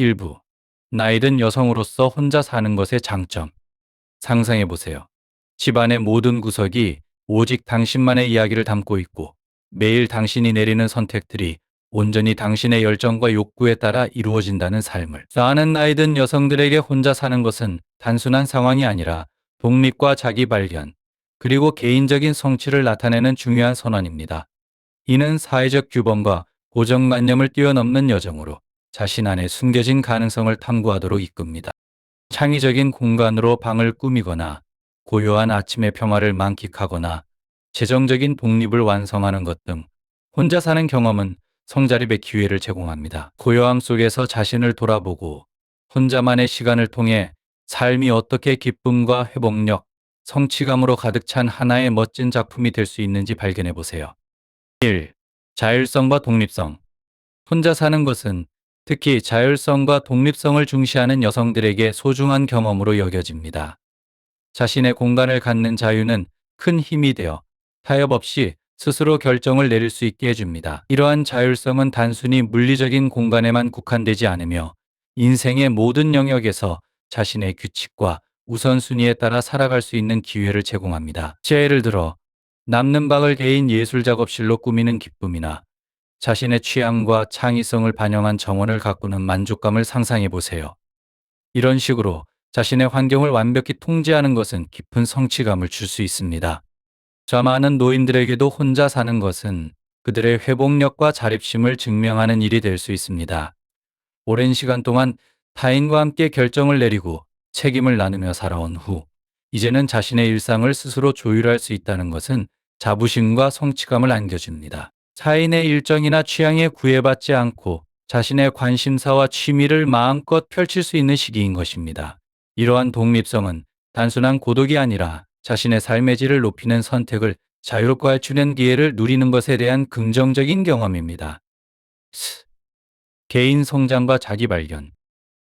일부. 나이든 여성으로서 혼자 사는 것의 장점. 상상해 보세요. 집안의 모든 구석이 오직 당신만의 이야기를 담고 있고 매일 당신이 내리는 선택들이 온전히 당신의 열정과 욕구에 따라 이루어진다는 삶을. 많은 나이든 여성들에게 혼자 사는 것은 단순한 상황이 아니라 독립과 자기 발견, 그리고 개인적인 성취를 나타내는 중요한 선언입니다. 이는 사회적 규범과 고정관념을 뛰어넘는 여정으로 자신 안에 숨겨진 가능성을 탐구하도록 이끕니다. 창의적인 공간으로 방을 꾸미거나 고요한 아침의 평화를 만끽하거나 재정적인 독립을 완성하는 것 등 혼자 사는 경험은 성자립의 기회를 제공합니다. 고요함 속에서 자신을 돌아보고 혼자만의 시간을 통해 삶이 어떻게 기쁨과 회복력, 성취감으로 가득 찬 하나의 멋진 작품이 될 수 있는지 발견해 보세요. 1. 자율성과 독립성. 혼자 사는 것은 특히 자율성과 독립성을 중시하는 여성들에게 소중한 경험으로 여겨집니다. 자신의 공간을 갖는 자유는 큰 힘이 되어 타협 없이 스스로 결정을 내릴 수 있게 해줍니다. 이러한 자율성은 단순히 물리적인 공간에만 국한되지 않으며 인생의 모든 영역에서 자신의 규칙과 우선순위에 따라 살아갈 수 있는 기회를 제공합니다. 예를 들어 남는 방을 개인 예술 작업실로 꾸미는 기쁨이나 자신의 취향과 창의성을 반영한 정원을 가꾸는 만족감을 상상해 보세요. 이런 식으로 자신의 환경을 완벽히 통제하는 것은 깊은 성취감을 줄 수 있습니다. 많은 노인들에게도 혼자 사는 것은 그들의 회복력과 자립심을 증명하는 일이 될 수 있습니다. 오랜 시간 동안 타인과 함께 결정을 내리고 책임을 나누며 살아온 후, 이제는 자신의 일상을 스스로 조율할 수 있다는 것은 자부심과 성취감을 안겨줍니다. 타인의 일정이나 취향에 구애받지 않고 자신의 관심사와 취미를 마음껏 펼칠 수 있는 시기인 것입니다. 이러한 독립성은 단순한 고독이 아니라 자신의 삶의 질을 높이는 선택을 자유롭게 할 수 있는 기회를 누리는 것에 대한 긍정적인 경험입니다. 개인 성장과 자기 발견.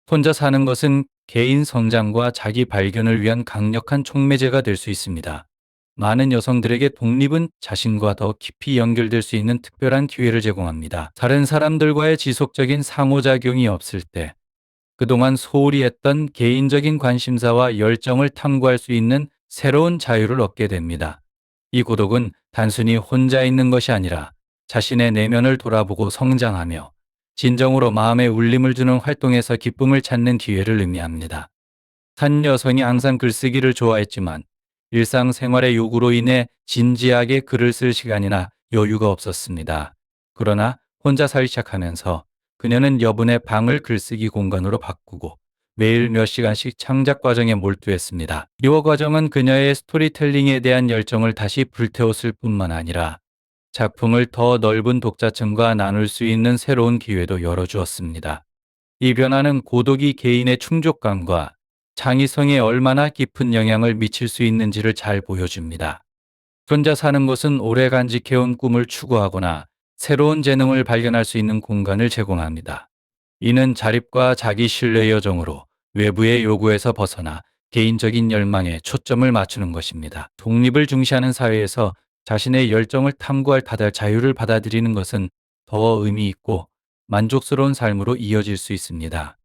혼자 사는 것은 개인 성장과 자기 발견을 위한 강력한 촉매제가 될 수 있습니다. 많은 여성들에게 독립은 자신과 더 깊이 연결될 수 있는 특별한 기회를 제공합니다. 다른 사람들과의 지속적인 상호작용이 없을 때 그동안 소홀히 했던 개인적인 관심사와 열정을 탐구할 수 있는 새로운 자유를 얻게 됩니다. 이 고독은 단순히 혼자 있는 것이 아니라 자신의 내면을 돌아보고 성장하며 진정으로 마음에 울림을 주는 활동에서 기쁨을 찾는 기회를 의미합니다. 한 여성이 항상 글쓰기를 좋아했지만 일상생활의 요구로 인해 진지하게 글을 쓸 시간이나 여유가 없었습니다. 그러나 혼자 살기 시작하면서 그녀는 여분의 방을 글쓰기 공간으로 바꾸고 매일 몇 시간씩 창작 과정에 몰두했습니다. 이 과정은 그녀의 스토리텔링에 대한 열정을 다시 불태웠을 뿐만 아니라 작품을 더 넓은 독자층과 나눌 수 있는 새로운 기회도 열어주었습니다. 이 변화는 고독이 개인의 충족감과 창의성에 얼마나 깊은 영향을 미칠 수 있는지를 잘 보여줍니다. 혼자 사는 것은 오래 간직해온 꿈을 추구하거나 새로운 재능을 발견할 수 있는 공간을 제공합니다. 이는 자립과 자기 신뢰 여정으로 외부의 요구에서 벗어나 개인적인 열망에 초점을 맞추는 것입니다. 독립을 중시하는 사회에서 자신의 열정을 탐구할 자유를 받아들이는 것은 더 의미 있고 만족스러운 삶으로 이어질 수 있습니다.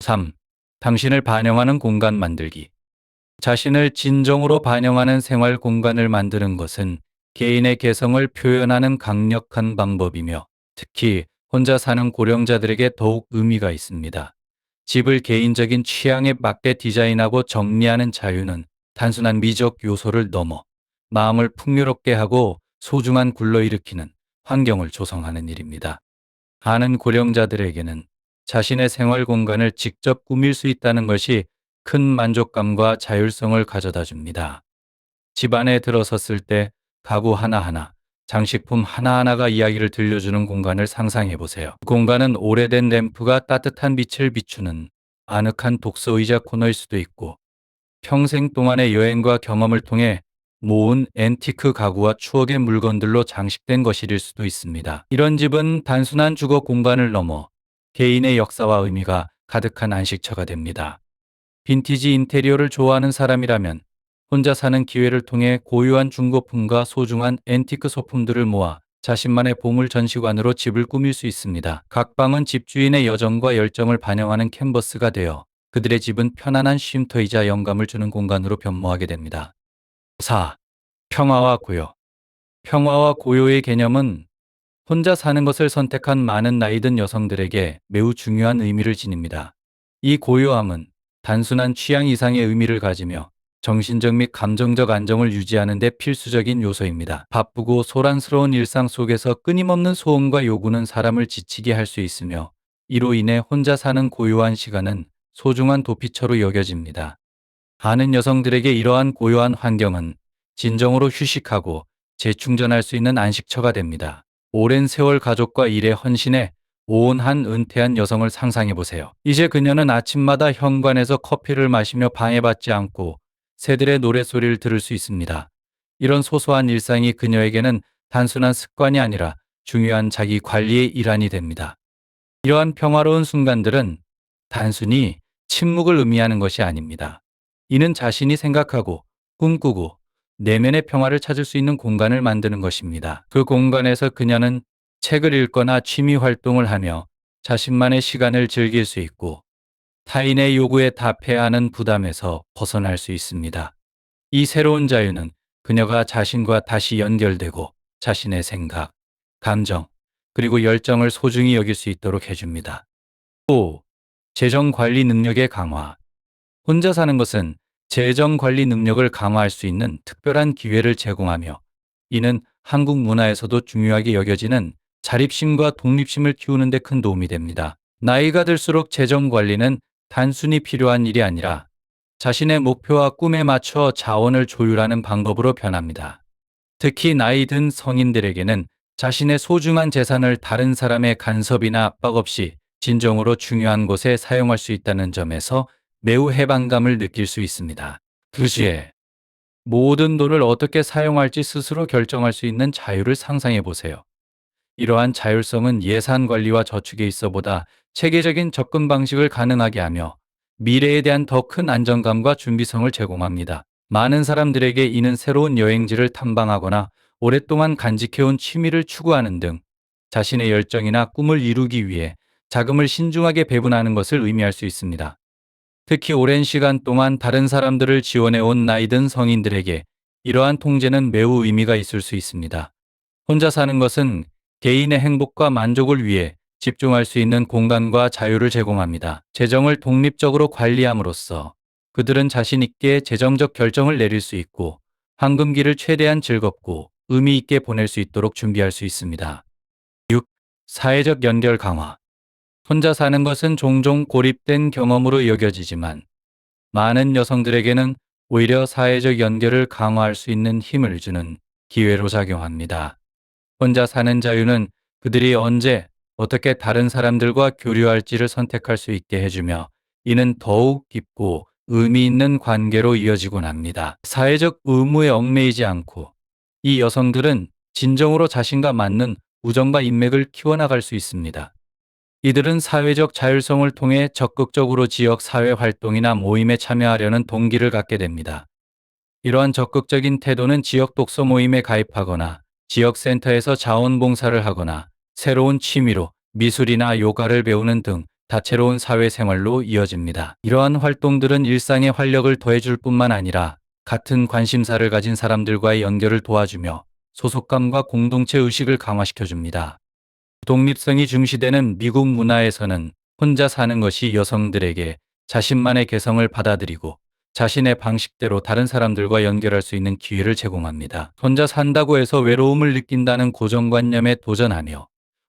3. 당신을 반영하는 공간 만들기. 자신을 진정으로 반영하는 생활 공간을 만드는 것은 개인의 개성을 표현하는 강력한 방법이며 특히 혼자 사는 고령자들에게 더욱 의미가 있습니다. 집을 개인적인 취향에 맞게 디자인하고 정리하는 자유는 단순한 미적 요소를 넘어 마음을 풍요롭게 하고 소중한 굴러일으키는 환경을 조성하는 일입니다. 많은 고령자들에게는 자신의 생활 공간을 직접 꾸밀 수 있다는 것이 큰 만족감과 자율성을 가져다 줍니다. 집 안에 들어섰을 때 가구 하나하나, 장식품 하나하나가 이야기를 들려주는 공간을 상상해 보세요. 공간은 오래된 램프가 따뜻한 빛을 비추는 아늑한 독서 의자 코너일 수도 있고 평생 동안의 여행과 경험을 통해 모은 앤티크 가구와 추억의 물건들로 장식된 것일 수도 있습니다. 이런 집은 단순한 주거 공간을 넘어 개인의 역사와 의미가 가득한 안식처가 됩니다. 빈티지 인테리어를 좋아하는 사람이라면 혼자 사는 기회를 통해 고유한 중고품과 소중한 앤티크 소품들을 모아 자신만의 보물 전시관으로 집을 꾸밀 수 있습니다. 각 방은 집주인의 여정과 열정을 반영하는 캔버스가 되어 그들의 집은 편안한 쉼터이자 영감을 주는 공간으로 변모하게 됩니다. 4. 평화와 고요. 평화와 고요의 개념은 혼자 사는 것을 선택한 많은 나이든 여성들에게 매우 중요한 의미를 지닙니다. 이 고요함은 단순한 취향 이상의 의미를 가지며 정신적 및 감정적 안정을 유지하는 데 필수적인 요소입니다. 바쁘고 소란스러운 일상 속에서 끊임없는 소음과 요구는 사람을 지치게 할 수 있으며, 이로 인해 혼자 사는 고요한 시간은 소중한 도피처로 여겨집니다. 많은 여성들에게 이러한 고요한 환경은 진정으로 휴식하고 재충전할 수 있는 안식처가 됩니다. 오랜 세월 가족과 일에 헌신해 온한 은퇴한 여성을 상상해 보세요. 이제 그녀는 아침마다 현관에서 커피를 마시며 방해받지 않고 새들의 노랫소리를 들을 수 있습니다. 이런 소소한 일상이 그녀에게는 단순한 습관이 아니라 중요한 자기 관리의 일환이 됩니다. 이러한 평화로운 순간들은 단순히 침묵을 의미하는 것이 아닙니다. 이는 자신이 생각하고 꿈꾸고 내면의 평화를 찾을 수 있는 공간을 만드는 것입니다. 그 공간에서 그녀는 책을 읽거나 취미 활동을 하며 자신만의 시간을 즐길 수 있고, 타인의 요구에 답해야 하는 부담에서 벗어날 수 있습니다. 이 새로운 자유는 그녀가 자신과 다시 연결되고 자신의 생각, 감정, 그리고 열정을 소중히 여길 수 있도록 해줍니다. 5. 재정 관리 능력의 강화. 혼자 사는 것은 재정 관리 능력을 강화할 수 있는 특별한 기회를 제공하며, 이는 한국 문화에서도 중요하게 여겨지는 자립심과 독립심을 키우는 데 큰 도움이 됩니다. 나이가 들수록 재정 관리는 단순히 필요한 일이 아니라 자신의 목표와 꿈에 맞춰 자원을 조율하는 방법으로 변합니다. 특히 나이 든 성인들에게는 자신의 소중한 재산을 다른 사람의 간섭이나 압박 없이 진정으로 중요한 곳에 사용할 수 있다는 점에서 매우 해방감을 느낄 수 있습니다. 2. 모든 돈을 어떻게 사용할지 스스로 결정할 수 있는 자유를 상상해 보세요. 이러한 자율성은 예산 관리와 저축에 있어보다 체계적인 접근 방식을 가능하게 하며 미래에 대한 더 큰 안정감과 준비성을 제공합니다. 많은 사람들에게 이는 새로운 여행지를 탐방하거나 오랫동안 간직해온 취미를 추구하는 등 자신의 열정이나 꿈을 이루기 위해 자금을 신중하게 배분하는 것을 의미할 수 있습니다. 특히 오랜 시간 동안 다른 사람들을 지원해온 나이든 성인들에게 이러한 통제는 매우 의미가 있을 수 있습니다. 혼자 사는 것은 개인의 행복과 만족을 위해 집중할 수 있는 공간과 자유를 제공합니다. 재정을 독립적으로 관리함으로써 그들은 자신 있게 재정적 결정을 내릴 수 있고, 황금기를 최대한 즐겁고 의미 있게 보낼 수 있도록 준비할 수 있습니다. 6. 사회적 연결 강화. 혼자 사는 것은 종종 고립된 경험으로 여겨지지만, 많은 여성들에게는 오히려 사회적 연결을 강화할 수 있는 힘을 주는 기회로 작용합니다. 혼자 사는 자유는 그들이 언제, 어떻게 다른 사람들과 교류할지를 선택할 수 있게 해주며, 이는 더욱 깊고 의미 있는 관계로 이어지곤 합니다. 사회적 의무에 얽매이지 않고 이 여성들은 진정으로 자신과 맞는 우정과 인맥을 키워나갈 수 있습니다. 이들은 사회적 자율성을 통해 적극적으로 지역 사회 활동이나 모임에 참여하려는 동기를 갖게 됩니다. 이러한 적극적인 태도는 지역 독서 모임에 가입하거나 지역 센터에서 자원봉사를 하거나 새로운 취미로 미술이나 요가를 배우는 등 다채로운 사회생활로 이어집니다. 이러한 활동들은 일상의 활력을 더해줄 뿐만 아니라 같은 관심사를 가진 사람들과의 연결을 도와주며 소속감과 공동체 의식을 강화시켜줍니다. 독립성이 중시되는 미국 문화에서는 혼자 사는 것이 여성들에게 자신만의 개성을 받아들이고 자신의 방식대로 다른 사람들과 연결할 수 있는 기회를 제공합니다. 혼자 산다고 해서 외로움을 느낀다는 고정관념에 도전하며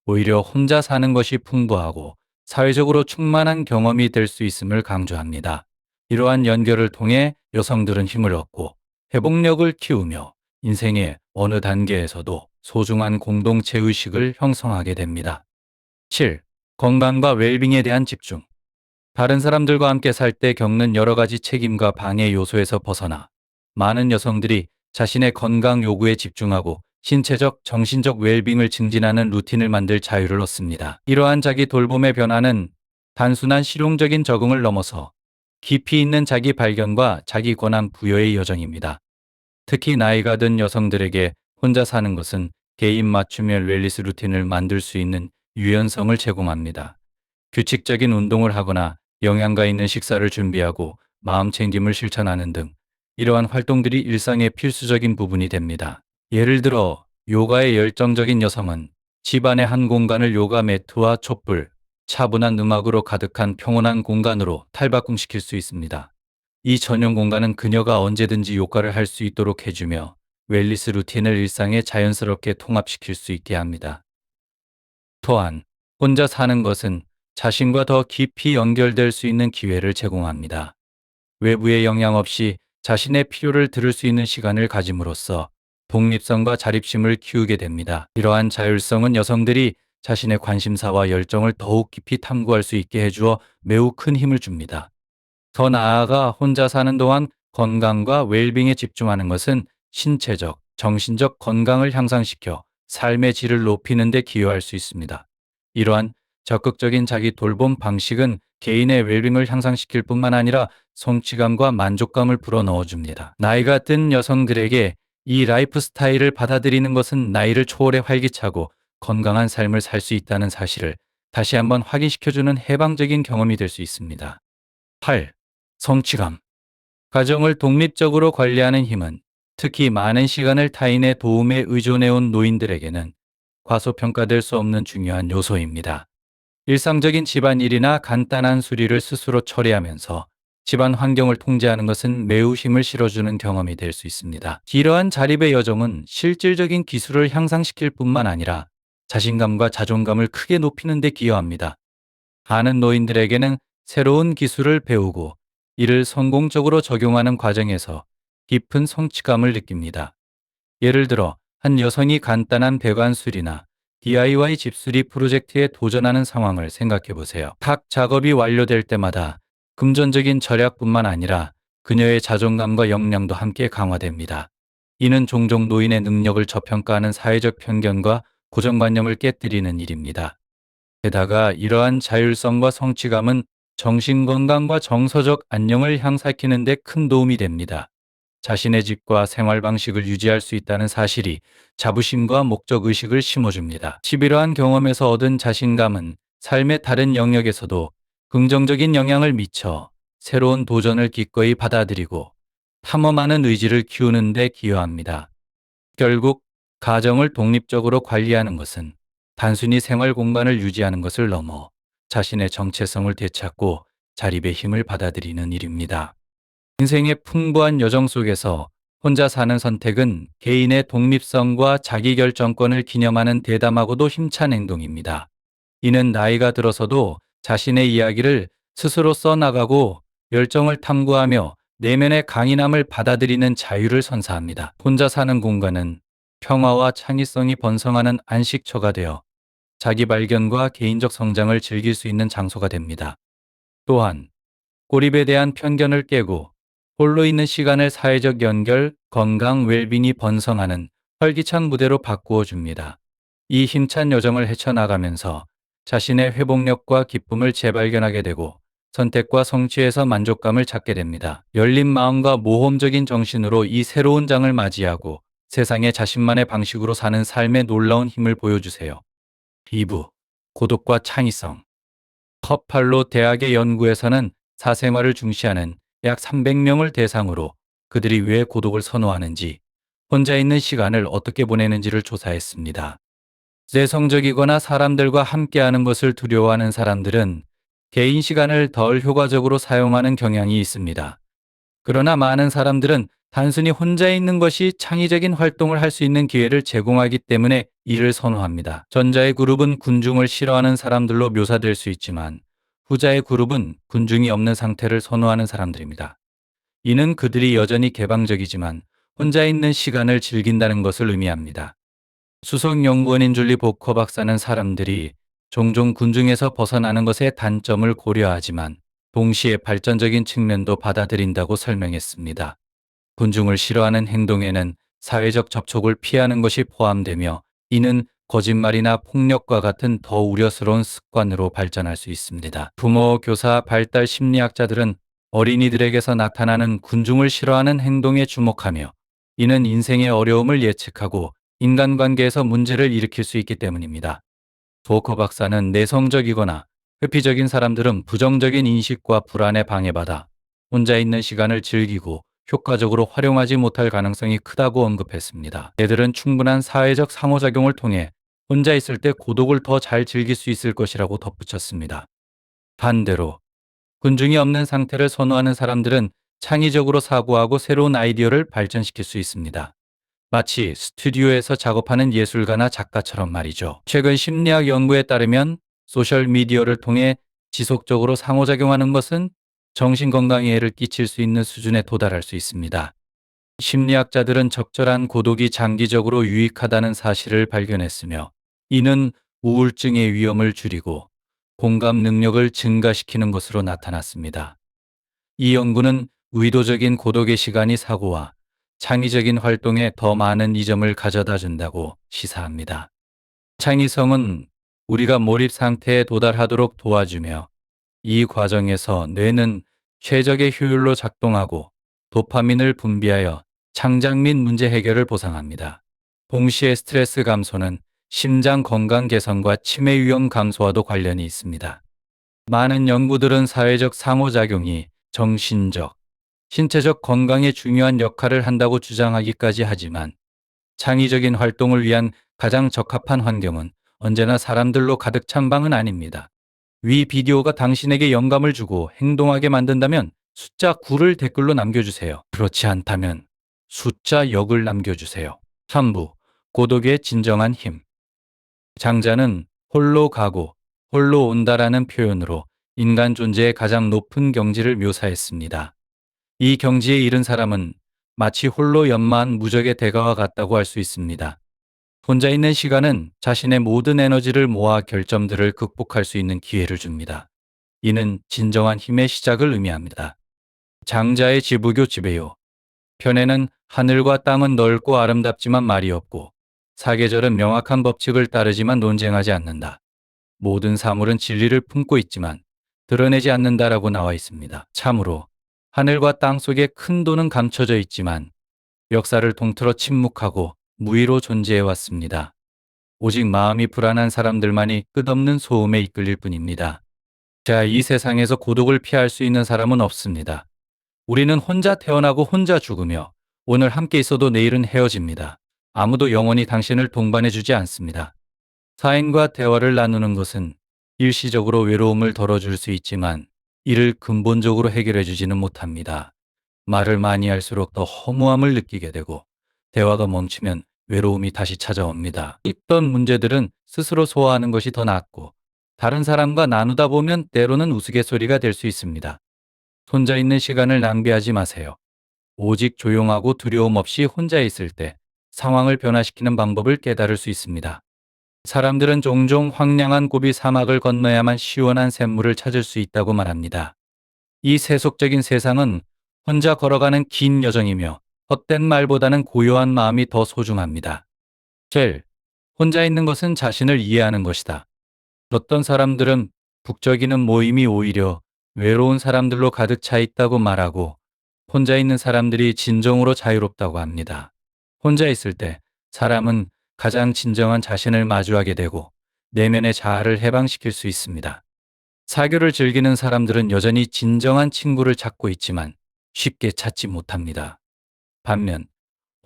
오히려 혼자 사는 것이 풍부하고 사회적으로 충만한 경험이 될 수 있음을 강조합니다. 이러한 연결을 통해 여성들은 힘을 얻고 회복력을 키우며 인생의 어느 단계에서도 소중한 공동체 의식을 형성하게 됩니다. 7. 건강과 웰빙에 대한 집중. 다른 사람들과 함께 살 때 겪는 여러 가지 책임과 방해 요소에서 벗어나 많은 여성들이 자신의 건강 요구에 집중하고 신체적, 정신적 웰빙을 증진하는 루틴을 만들 자유를 얻습니다. 이러한 자기 돌봄의 변화는 단순한 실용적인 적응을 넘어서 깊이 있는 자기 발견과 자기 권한 부여의 여정입니다. 특히 나이가 든 여성들에게 혼자 사는 것은 개인 맞춤형 웰니스 루틴을 만들 수 있는 유연성을 제공합니다. 규칙적인 운동을 하거나 영양가 있는 식사를 준비하고 마음 챙김을 실천하는 등 이러한 활동들이 일상의 필수적인 부분이 됩니다. 예를 들어 요가에 열정적인 여성은 집안의 한 공간을 요가 매트와 촛불, 차분한 음악으로 가득한 평온한 공간으로 탈바꿈시킬 수 있습니다. 이 전용 공간은 그녀가 언제든지 요가를 할 수 있도록 해주며 웰니스 루틴을 일상에 자연스럽게 통합시킬 수 있게 합니다. 또한 혼자 사는 것은 자신과 더 깊이 연결될 수 있는 기회를 제공합니다. 외부의 영향 없이 자신의 필요를 들을 수 있는 시간을 가짐으로써 독립성과 자립심을 키우게 됩니다. 이러한 자율성은 여성들이 자신의 관심사와 열정을 더욱 깊이 탐구할 수 있게 해주어 매우 큰 힘을 줍니다. 더 나아가 혼자 사는 동안 건강과 웰빙에 집중하는 것은 신체적, 정신적 건강을 향상시켜 삶의 질을 높이는 데 기여할 수 있습니다. 이러한 적극적인 자기 돌봄 방식은 개인의 웰빙을 향상시킬 뿐만 아니라 성취감과 만족감을 불어넣어 줍니다. 나이가 든 여성들에게 이 라이프 스타일을 받아들이는 것은 나이를 초월해 활기차고 건강한 삶을 살 수 있다는 사실을 다시 한번 확인시켜주는 해방적인 경험이 될 수 있습니다. 8. 성취감. 가정을 독립적으로 관리하는 힘은 특히 많은 시간을 타인의 도움에 의존해온 노인들에게는 과소평가될 수 없는 중요한 요소입니다. 일상적인 집안일이나 간단한 수리를 스스로 처리하면서 집안 환경을 통제하는 것은 매우 힘을 실어주는 경험이 될 수 있습니다. 이러한 자립의 여정은 실질적인 기술을 향상시킬 뿐만 아니라 자신감과 자존감을 크게 높이는 데 기여합니다. 많은 노인들에게는 새로운 기술을 배우고 이를 성공적으로 적용하는 과정에서 깊은 성취감을 느낍니다. 예를 들어 한 여성이 간단한 배관 수리나 DIY 집수리 프로젝트에 도전하는 상황을 생각해 보세요. 탁 작업이 완료될 때마다 금전적인 절약뿐만 아니라 그녀의 자존감과 역량도 함께 강화됩니다. 이는 종종 노인의 능력을 저평가하는 사회적 편견과 고정관념을 깨뜨리는 일입니다. 게다가 이러한 자율성과 성취감은 정신건강과 정서적 안녕을 향상시키는 데 큰 도움이 됩니다. 자신의 집과 생활 방식을 유지할 수 있다는 사실이 자부심과 목적의식을 심어줍니다. 이러한 경험에서 얻은 자신감은 삶의 다른 영역에서도 긍정적인 영향을 미쳐 새로운 도전을 기꺼이 받아들이고 탐험하는 의지를 키우는 데 기여합니다. 결국 가정을 독립적으로 관리하는 것은 단순히 생활 공간을 유지하는 것을 넘어 자신의 정체성을 되찾고 자립의 힘을 받아들이는 일입니다. 인생의 풍부한 여정 속에서 혼자 사는 선택은 개인의 독립성과 자기결정권을 기념하는 대담하고도 힘찬 행동입니다. 이는 나이가 들어서도 자신의 이야기를 스스로 써나가고 열정을 탐구하며 내면의 강인함을 받아들이는 자유를 선사합니다. 혼자 사는 공간은 평화와 창의성이 번성하는 안식처가 되어 자기 발견과 개인적 성장을 즐길 수 있는 장소가 됩니다. 또한 고립에 대한 편견을 깨고 홀로 있는 시간을 사회적 연결, 건강, 웰빙이 번성하는 활기찬 무대로 바꾸어 줍니다. 이 힘찬 여정을 헤쳐나가면서 자신의 회복력과 기쁨을 재발견하게 되고 선택과 성취에서 만족감을 찾게 됩니다. 열린 마음과 모험적인 정신으로 이 새로운 장을 맞이하고 세상에 자신만의 방식으로 사는 삶의 놀라운 힘을 보여주세요. 2부. 고독과 창의성. 커팔로 대학의 연구에서는 사생활을 중시하는 약 300명을 대상으로 그들이 왜 고독을 선호하는지, 혼자 있는 시간을 어떻게 보내는지를 조사했습니다. 내성적이거나 사람들과 함께하는 것을 두려워하는 사람들은 개인 시간을 덜 효과적으로 사용하는 경향이 있습니다. 그러나 많은 사람들은 단순히 혼자 있는 것이 창의적인 활동을 할 수 있는 기회를 제공하기 때문에 이를 선호합니다. 전자의 그룹은 군중을 싫어하는 사람들로 묘사될 수 있지만 후자의 그룹은 군중이 없는 상태를 선호하는 사람들입니다. 이는 그들이 여전히 개방적이지만 혼자 있는 시간을 즐긴다는 것을 의미합니다. 수석 연구원인 줄리 보커 박사는 사람들이 종종 군중에서 벗어나는 것의 단점을 고려하지만 동시에 발전적인 측면도 받아들인다고 설명했습니다. 군중을 싫어하는 행동에는 사회적 접촉을 피하는 것이 포함되며 이는 거짓말이나 폭력과 같은 더 우려스러운 습관으로 발전할 수 있습니다. 부모, 교사, 발달 심리학자들은 어린이들에게서 나타나는 군중을 싫어하는 행동에 주목하며 이는 인생의 어려움을 예측하고 인간관계에서 문제를 일으킬 수 있기 때문입니다. 도커 박사는 내성적이거나 회피적인 사람들은 부정적인 인식과 불안에 방해받아 혼자 있는 시간을 즐기고 효과적으로 활용하지 못할 가능성이 크다고 언급했습니다. 이들은 충분한 사회적 상호작용을 통해 혼자 있을 때 고독을 더 잘 즐길 수 있을 것이라고 덧붙였습니다. 반대로 군중이 없는 상태를 선호하는 사람들은 창의적으로 사고하고 새로운 아이디어를 발전시킬 수 있습니다. 마치 스튜디오에서 작업하는 예술가나 작가처럼 말이죠. 최근 심리학 연구에 따르면 소셜미디어를 통해 지속적으로 상호작용하는 것은 정신건강에 해를 끼칠 수 있는 수준에 도달할 수 있습니다. 심리학자들은 적절한 고독이 장기적으로 유익하다는 사실을 발견했으며, 이는 우울증의 위험을 줄이고 공감 능력을 증가시키는 것으로 나타났습니다. 이 연구는 의도적인 고독의 시간이 사고와 창의적인 활동에 더 많은 이점을 가져다 준다고 시사합니다. 창의성은 우리가 몰입 상태에 도달하도록 도와주며, 이 과정에서 뇌는 최적의 효율로 작동하고 도파민을 분비하여 창작 및 문제 해결을 보상합니다. 동시에 스트레스 감소는 심장 건강 개선과 치매 위험 감소와도 관련이 있습니다. 많은 연구들은 사회적 상호작용이 정신적, 신체적 건강에 중요한 역할을 한다고 주장하기까지 하지만, 창의적인 활동을 위한 가장 적합한 환경은 언제나 사람들로 가득 찬 방은 아닙니다. 위 비디오가 당신에게 영감을 주고 행동하게 만든다면 숫자 9를 댓글로 남겨주세요. 그렇지 않다면 숫자 0을 남겨주세요. 3부, 고독의 진정한 힘. 장자는 홀로 가고 홀로 온다라는 표현으로 인간 존재의 가장 높은 경지를 묘사했습니다. 이 경지에 이른 사람은 마치 홀로 연마한 무적의 대가와 같다고 할 수 있습니다. 혼자 있는 시간은 자신의 모든 에너지를 모아 결점들을 극복할 수 있는 기회를 줍니다. 이는 진정한 힘의 시작을 의미합니다. 장자의 지부교 지배요. 편에는 하늘과 땅은 넓고 아름답지만 말이 없고, 사계절은 명확한 법칙을 따르지만 논쟁하지 않는다. 모든 사물은 진리를 품고 있지만 드러내지 않는다라고 나와 있습니다. 참으로 하늘과 땅 속에 큰 도는 감춰져 있지만 역사를 통틀어 침묵하고 무의로 존재해 왔습니다. 오직 마음이 불안한 사람들만이 끝없는 소음에 이끌릴 뿐입니다. 자, 이 세상에서 고독을 피할 수 있는 사람은 없습니다. 우리는 혼자 태어나고 혼자 죽으며 오늘 함께 있어도 내일은 헤어집니다. 아무도 영원히 당신을 동반해 주지 않습니다. 타인과 대화를 나누는 것은 일시적으로 외로움을 덜어줄 수 있지만 이를 근본적으로 해결해 주지는 못합니다. 말을 많이 할수록 더 허무함을 느끼게 되고, 대화가 멈추면 외로움이 다시 찾아옵니다. 있던 문제들은 스스로 소화하는 것이 더 낫고, 다른 사람과 나누다 보면 때로는 우스갯소리가 될 수 있습니다. 혼자 있는 시간을 낭비하지 마세요. 오직 조용하고 두려움 없이 혼자 있을 때 상황을 변화시키는 방법을 깨달을 수 있습니다. 사람들은 종종 황량한 고비 사막을 건너야만 시원한 샘물을 찾을 수 있다고 말합니다. 이 세속적인 세상은 혼자 걸어가는 긴 여정이며 헛된 말보다는 고요한 마음이 더 소중합니다. 젤, 혼자 있는 것은 자신을 이해하는 것이다. 어떤 사람들은 북적이는 모임이 오히려 외로운 사람들로 가득 차 있다고 말하고, 혼자 있는 사람들이 진정으로 자유롭다고 합니다. 혼자 있을 때 사람은 가장 진정한 자신을 마주하게 되고 내면의 자아를 해방시킬 수 있습니다. 사교를 즐기는 사람들은 여전히 진정한 친구를 찾고 있지만 쉽게 찾지 못합니다. 반면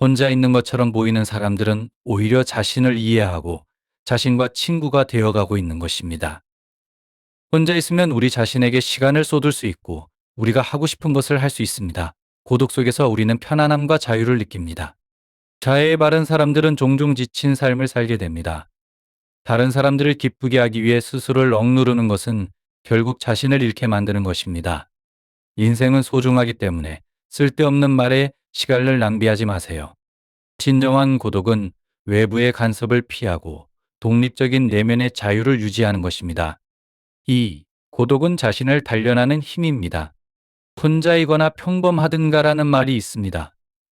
혼자 있는 것처럼 보이는 사람들은 오히려 자신을 이해하고 자신과 친구가 되어가고 있는 것입니다. 혼자 있으면 우리 자신에게 시간을 쏟을 수 있고 우리가 하고 싶은 것을 할 수 있습니다. 고독 속에서 우리는 편안함과 자유를 느낍니다. 자애에 바른 사람들은 종종 지친 삶을 살게 됩니다. 다른 사람들을 기쁘게 하기 위해 스스로를 억누르는 것은 결국 자신을 잃게 만드는 것입니다. 인생은 소중하기 때문에 쓸데없는 말에 시간을 낭비하지 마세요. 진정한 고독은 외부의 간섭을 피하고 독립적인 내면의 자유를 유지하는 것입니다. 2. 고독은 자신을 단련하는 힘입니다. 혼자이거나 평범하든가라는 말이 있습니다.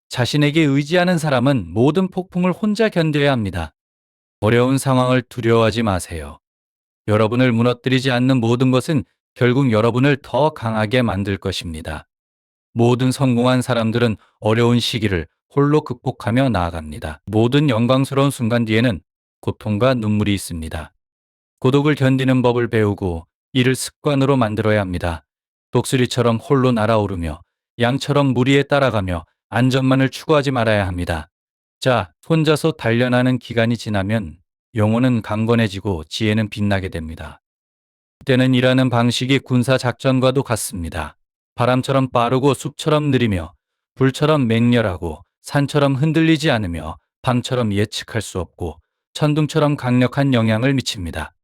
자신에게 의지하는 사람은 모든 폭풍을 혼자 견뎌야 합니다. 어려운 상황을 두려워하지 마세요. 여러분을 무너뜨리지 않는 모든 것은 결국 여러분을 더 강하게 만들 것입니다. 모든 성공한 사람들은 어려운 시기를 홀로 극복하며 나아갑니다. 모든 영광스러운 순간 뒤에는 고통과 눈물이 있습니다. 고독을 견디는 법을 배우고 이를 습관으로 만들어야 합니다. 독수리처럼 홀로 날아오르며 양처럼 무리에 따라가며 안전만을 추구하지 말아야 합니다. 자, 혼자서 단련하는 기간이 지나면 영혼은 강건해지고 지혜는 빛나게 됩니다. 그때는 일하는 방식이 군사 작전과도 같습니다. 바람처럼 빠르고 숲처럼 느리며 불처럼 맹렬하고 산처럼 흔들리지 않으며 밤처럼 예측할 수 없고 천둥처럼 강력한 영향을 미칩니다.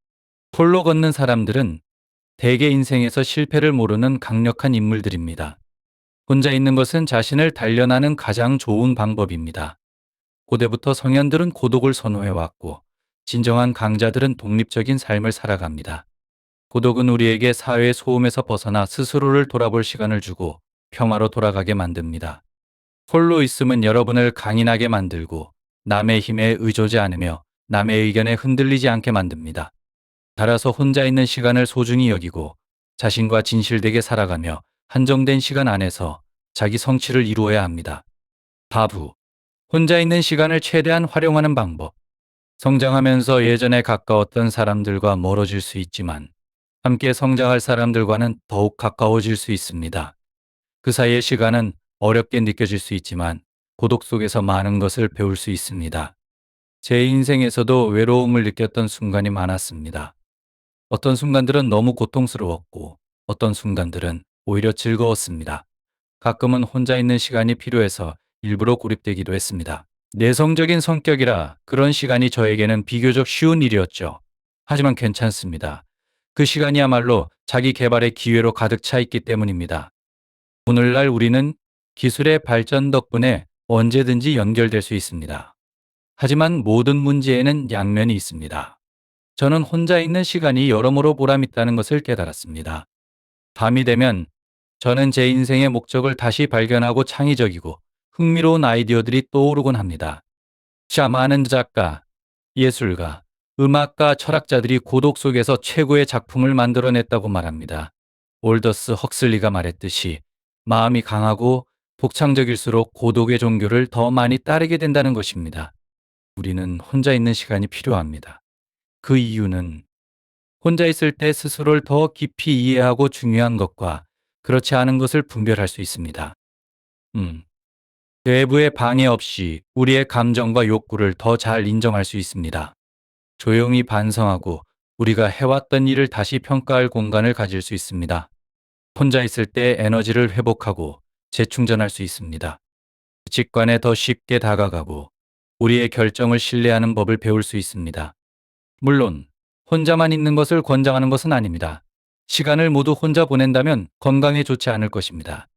홀로 걷는 사람들은 대개 인생에서 실패를 모르는 강력한 인물들입니다. 혼자 있는 것은 자신을 단련하는 가장 좋은 방법입니다. 고대부터 성현들은 고독을 선호해왔고 진정한 강자들은 독립적인 삶을 살아갑니다. 고독은 우리에게 사회의 소음에서 벗어나 스스로를 돌아볼 시간을 주고 평화로 돌아가게 만듭니다. 홀로 있음은 여러분을 강인하게 만들고 남의 힘에 의존하지 않으며 남의 의견에 흔들리지 않게 만듭니다. 따라서 혼자 있는 시간을 소중히 여기고 자신과 진실되게 살아가며 한정된 시간 안에서 자기 성취를 이루어야 합니다. 바부. 혼자 있는 시간을 최대한 활용하는 방법. 성장하면서 예전에 가까웠던 사람들과 멀어질 수 있지만 함께 성장할 사람들과는 더욱 가까워질 수 있습니다. 그 사이의 시간은 어렵게 느껴질 수 있지만 고독 속에서 많은 것을 배울 수 있습니다. 제 인생에서도 외로움을 느꼈던 순간이 많았습니다. 어떤 순간들은 너무 고통스러웠고 어떤 순간들은 오히려 즐거웠습니다. 가끔은 혼자 있는 시간이 필요해서 일부러 고립되기도 했습니다. 내성적인 성격이라 그런 시간이 저에게는 비교적 쉬운 일이었죠. 하지만 괜찮습니다. 그 시간이야말로 자기 개발의 기회로 가득 차 있기 때문입니다. 오늘날 우리는 기술의 발전 덕분에 언제든지 연결될 수 있습니다. 하지만 모든 문제에는 양면이 있습니다. 저는 혼자 있는 시간이 여러모로 보람있다는 것을 깨달았습니다. 밤이 되면 저는 제 인생의 목적을 다시 발견하고 창의적이고 흥미로운 아이디어들이 떠오르곤 합니다. 많은 작가, 예술가, 음악가, 철학자들이 고독 속에서 최고의 작품을 만들어냈다고 말합니다. 올더스 헉슬리가 말했듯이 마음이 강하고 독창적일수록 고독의 종교를 더 많이 따르게 된다는 것입니다. 우리는 혼자 있는 시간이 필요합니다. 그 이유는 혼자 있을 때 스스로를 더 깊이 이해하고 중요한 것과 그렇지 않은 것을 분별할 수 있습니다. 외부의 방해 없이 우리의 감정과 욕구를 더 잘 인정할 수 있습니다. 조용히 반성하고 우리가 해왔던 일을 다시 평가할 공간을 가질 수 있습니다. 혼자 있을 때 에너지를 회복하고 재충전할 수 있습니다. 직관에 더 쉽게 다가가고 우리의 결정을 신뢰하는 법을 배울 수 있습니다. 물론 혼자만 있는 것을 권장하는 것은 아닙니다. 시간을 모두 혼자 보낸다면 건강에 좋지 않을 것입니다.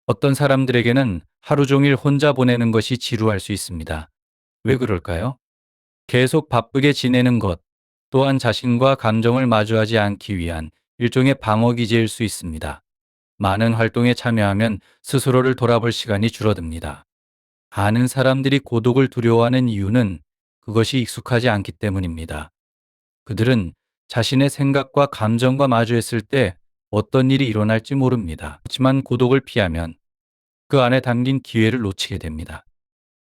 어떤 사람들에게는 하루 종일 혼자 보내는 것이 지루할 수 있습니다. 왜 그럴까요? 계속 바쁘게 지내는 것 또한 자신과 감정을 마주하지 않기 위한 일종의 방어 기제일 수 있습니다. 많은 활동에 참여하면 스스로를 돌아볼 시간이 줄어듭니다. 많은 사람들이 고독을 두려워하는 이유는 그것이 익숙하지 않기 때문입니다. 그들은 자신의 생각과 감정과 마주했을 때 어떤 일이 일어날지 모릅니다. 하지만 고독을 피하면 그 안에 담긴 기회를 놓치게 됩니다.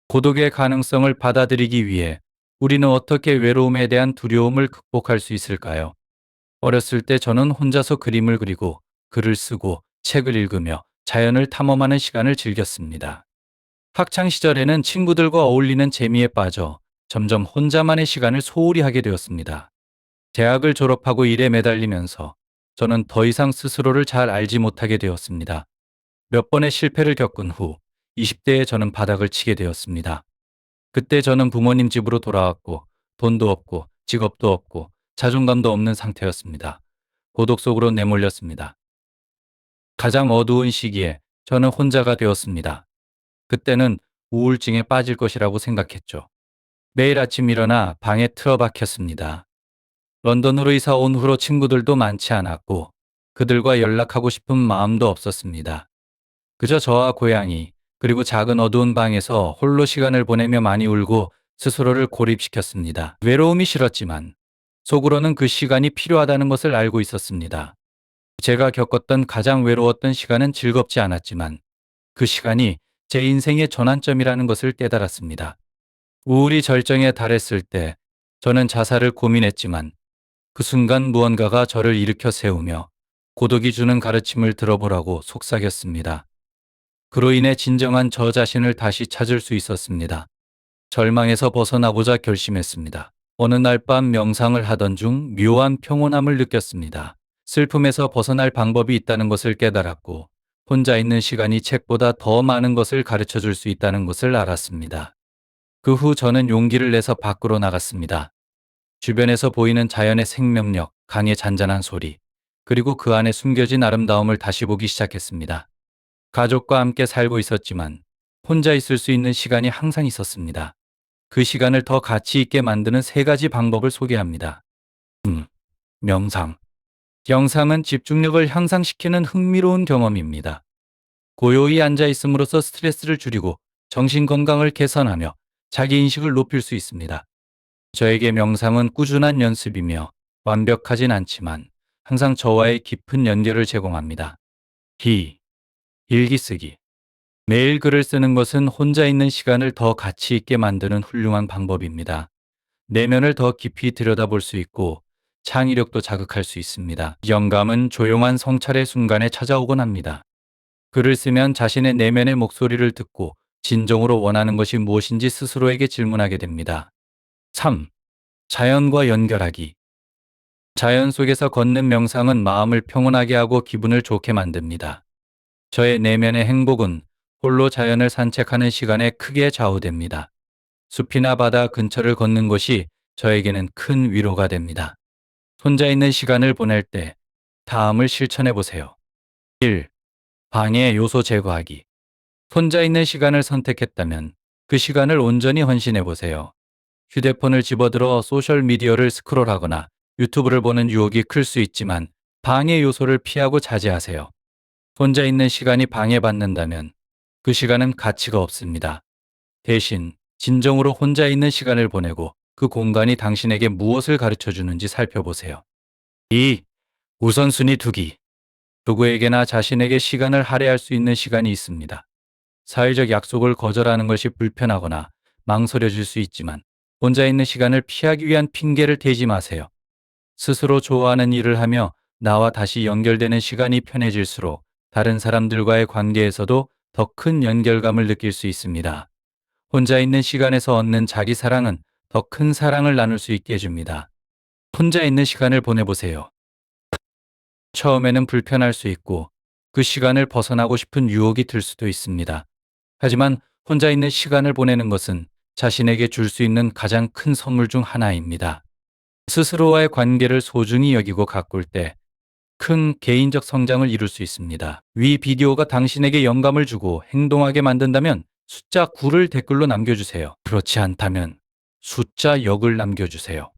고독의 가능성을 받아들이기 위해 우리는 어떻게 외로움에 대한 두려움을 극복할 수 있을까요? 어렸을 때 저는 혼자서 그림을 그리고 글을 쓰고 책을 읽으며 자연을 탐험하는 시간을 즐겼습니다. 학창 시절에는 친구들과 어울리는 재미에 빠져 점점 혼자만의 시간을 소홀히 하게 되었습니다. 대학을 졸업하고 일에 매달리면서 저는 더 이상 스스로를 잘 알지 못하게 되었습니다. 몇 번의 실패를 겪은 후 20대에 저는 바닥을 치게 되었습니다. 그때 저는 부모님 집으로 돌아왔고 돈도 없고 직업도 없고 자존감도 없는 상태였습니다. 고독 속으로 내몰렸습니다. 가장 어두운 시기에 저는 혼자가 되었습니다. 그때는 우울증에 빠질 것이라고 생각했죠. 매일 아침 일어나 방에 틀어박혔습니다. 런던으로 이사 온 후로 친구들도 많지 않았고 그들과 연락하고 싶은 마음도 없었습니다. 그저 저와 고양이 그리고 작은 어두운 방에서 홀로 시간을 보내며 많이 울고 스스로를 고립시켰습니다. 외로움이 싫었지만 속으로는 그 시간이 필요하다는 것을 알고 있었습니다. 제가 겪었던 가장 외로웠던 시간은 즐겁지 않았지만 그 시간이 제 인생의 전환점이라는 것을 깨달았습니다. 우울이 절정에 달했을 때 저는 자살을 고민했지만 그 순간 무언가가 저를 일으켜 세우며 고독이 주는 가르침을 들어보라고 속삭였습니다. 그로 인해 진정한 저 자신을 다시 찾을 수 있었습니다. 절망에서 벗어나고자 결심했습니다. 어느 날 밤 명상을 하던 중 묘한 평온함을 느꼈습니다. 슬픔에서 벗어날 방법이 있다는 것을 깨달았고 혼자 있는 시간이 책보다 더 많은 것을 가르쳐 줄 수 있다는 것을 알았습니다. 그 후 저는 용기를 내서 밖으로 나갔습니다. 주변에서 보이는 자연의 생명력, 강의 잔잔한 소리, 그리고 그 안에 숨겨진 아름다움을 다시 보기 시작했습니다. 가족과 함께 살고 있었지만 혼자 있을 수 있는 시간이 항상 있었습니다. 그 시간을 더 가치 있게 만드는 세 가지 방법을 소개합니다. 명상. 명상은 집중력을 향상시키는 흥미로운 경험입니다. 고요히 앉아 있음으로써 스트레스를 줄이고 정신 건강을 개선하며 자기 인식을 높일 수 있습니다. 저에게 명상은 꾸준한 연습이며 완벽하진 않지만 항상 저와의 깊은 연결을 제공합니다. 일기 쓰기. 매일 글을 쓰는 것은 혼자 있는 시간을 더 가치 있게 만드는 훌륭한 방법입니다. 내면을 더 깊이 들여다볼 수 있고 창의력도 자극할 수 있습니다. 영감은 조용한 성찰의 순간에 찾아오곤 합니다. 글을 쓰면 자신의 내면의 목소리를 듣고 진정으로 원하는 것이 무엇인지 스스로에게 질문하게 됩니다. 3. 자연과 연결하기. 자연 속에서 걷는 명상은 마음을 평온하게 하고 기분을 좋게 만듭니다. 저의 내면의 행복은 홀로 자연을 산책하는 시간에 크게 좌우됩니다. 숲이나 바다 근처를 걷는 것이 저에게는 큰 위로가 됩니다. 혼자 있는 시간을 보낼 때 다음을 실천해 보세요. 1. 방해 요소 제거하기. 혼자 있는 시간을 선택했다면 그 시간을 온전히 헌신해 보세요. 휴대폰을 집어들어 소셜미디어를 스크롤하거나 유튜브를 보는 유혹이 클 수 있지만 방해 요소를 피하고 자제하세요. 혼자 있는 시간이 방해받는다면 그 시간은 가치가 없습니다. 대신 진정으로 혼자 있는 시간을 보내고 그 공간이 당신에게 무엇을 가르쳐 주는지 살펴보세요. 2. 우선순위 두기. 누구에게나 자신에게 시간을 할애할 수 있는 시간이 있습니다. 사회적 약속을 거절하는 것이 불편하거나 망설여질 수 있지만 혼자 있는 시간을 피하기 위한 핑계를 대지 마세요. 스스로 좋아하는 일을 하며 나와 다시 연결되는 시간이 편해질수록 다른 사람들과의 관계에서도 더 큰 연결감을 느낄 수 있습니다. 혼자 있는 시간에서 얻는 자기 사랑은 더 큰 사랑을 나눌 수 있게 해줍니다. 혼자 있는 시간을 보내보세요. 처음에는 불편할 수 있고 그 시간을 벗어나고 싶은 유혹이 들 수도 있습니다. 하지만 혼자 있는 시간을 보내는 것은 자신에게 줄 수 있는 가장 큰 선물 중 하나입니다. 스스로와의 관계를 소중히 여기고 가꿀 때 큰 개인적 성장을 이룰 수 있습니다. 위 비디오가 당신에게 영감을 주고 행동하게 만든다면 숫자 9를 댓글로 남겨주세요. 그렇지 않다면 숫자 0을 남겨주세요.